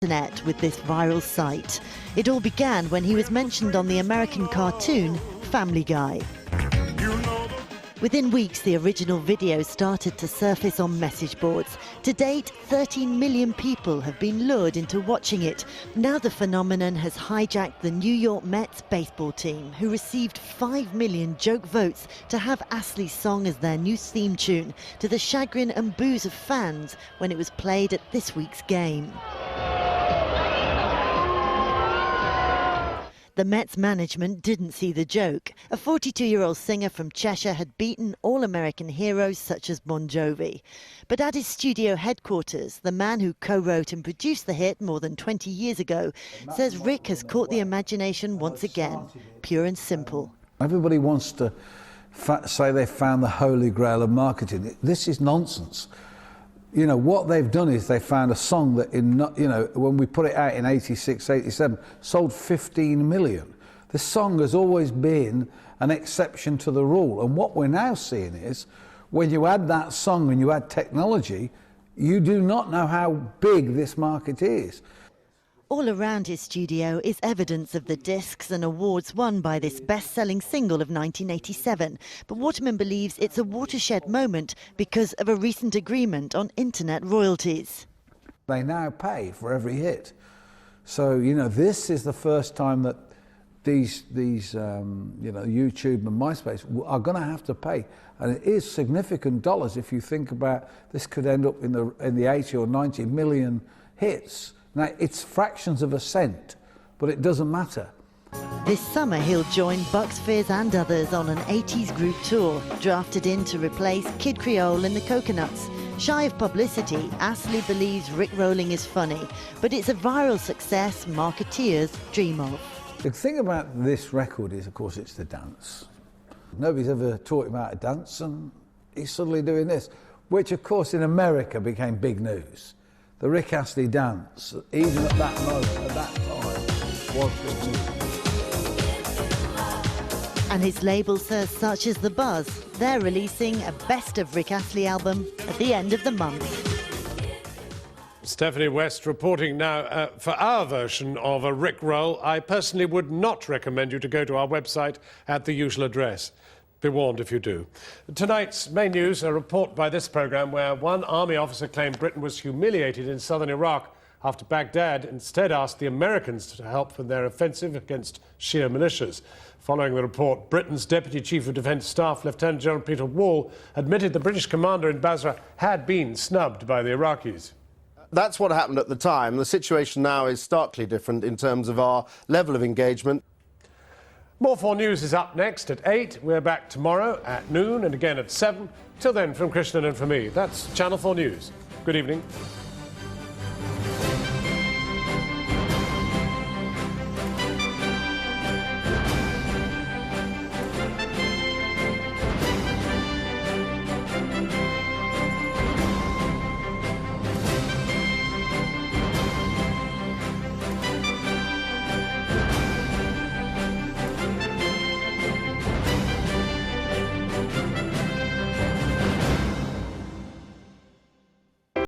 internet with this viral site. It all began when he was mentioned on the American cartoon Family Guy. Within weeks, the original video started to surface on message boards. To date, 13 million people have been lured into watching it. Now the phenomenon has hijacked the New York Mets baseball team, who received 5 million joke votes to have Astley's song as their new theme tune, to the chagrin and boos of fans when it was played at this week's game. The Mets management didn't see the joke. A 42-year-old singer from Cheshire had beaten all-American heroes such as Bon Jovi. But at his studio headquarters, the man who co-wrote and produced the hit more than 20 years ago says Rick has caught the imagination once again, pure and simple. Everybody wants to say they found the holy grail of marketing. This is nonsense. You know, what they've done is they found a song that, when we put it out in 86, 87, sold 15 million. This song has always been an exception to the rule. And what we're now seeing is, when you add that song and you add technology, you do not know how big this market is. All around his studio is evidence of the discs and awards won by this best-selling single of 1987. But Waterman believes it's a watershed moment because of a recent agreement on internet royalties. They now pay for every hit. So, this is the first time that these YouTube and MySpace are going to have to pay. And it is significant dollars if you think about this could end up in the 80 or 90 million hits. Now, it's fractions of a cent, but it doesn't matter. This summer, he'll join Bucks Fizz and others on an 80s group tour, drafted in to replace Kid Creole and the Coconuts. Shy of publicity, Astley believes Rickrolling is funny, but it's a viral success marketeers dream of. The thing about this record is, of course, it's the dance. Nobody's ever taught him how to dance, and he's suddenly doing this, which, of course, in America became big news. The Rick Astley dance, even at that moment, at that time, was big news. And his label says such is the buzz. They're releasing a best of Rick Astley album at the end of the month. Stephanie West reporting now for our version of a Rickroll. I personally would not recommend you to go to our website at the usual address. Be warned if you do. Tonight's main news, a report by this programme where one army officer claimed Britain was humiliated in southern Iraq after Baghdad instead asked the Americans to help with their offensive against Shia militias. Following the report, Britain's Deputy Chief of Defence Staff, Lieutenant General Peter Wall, admitted the British commander in Basra had been snubbed by the Iraqis. That's what happened at the time. The situation now is starkly different in terms of our level of engagement. More 4 News is up next at 8. We're back tomorrow at noon and again at 7. Till then, from Krishnan and from me, that's Channel 4 News. Good evening.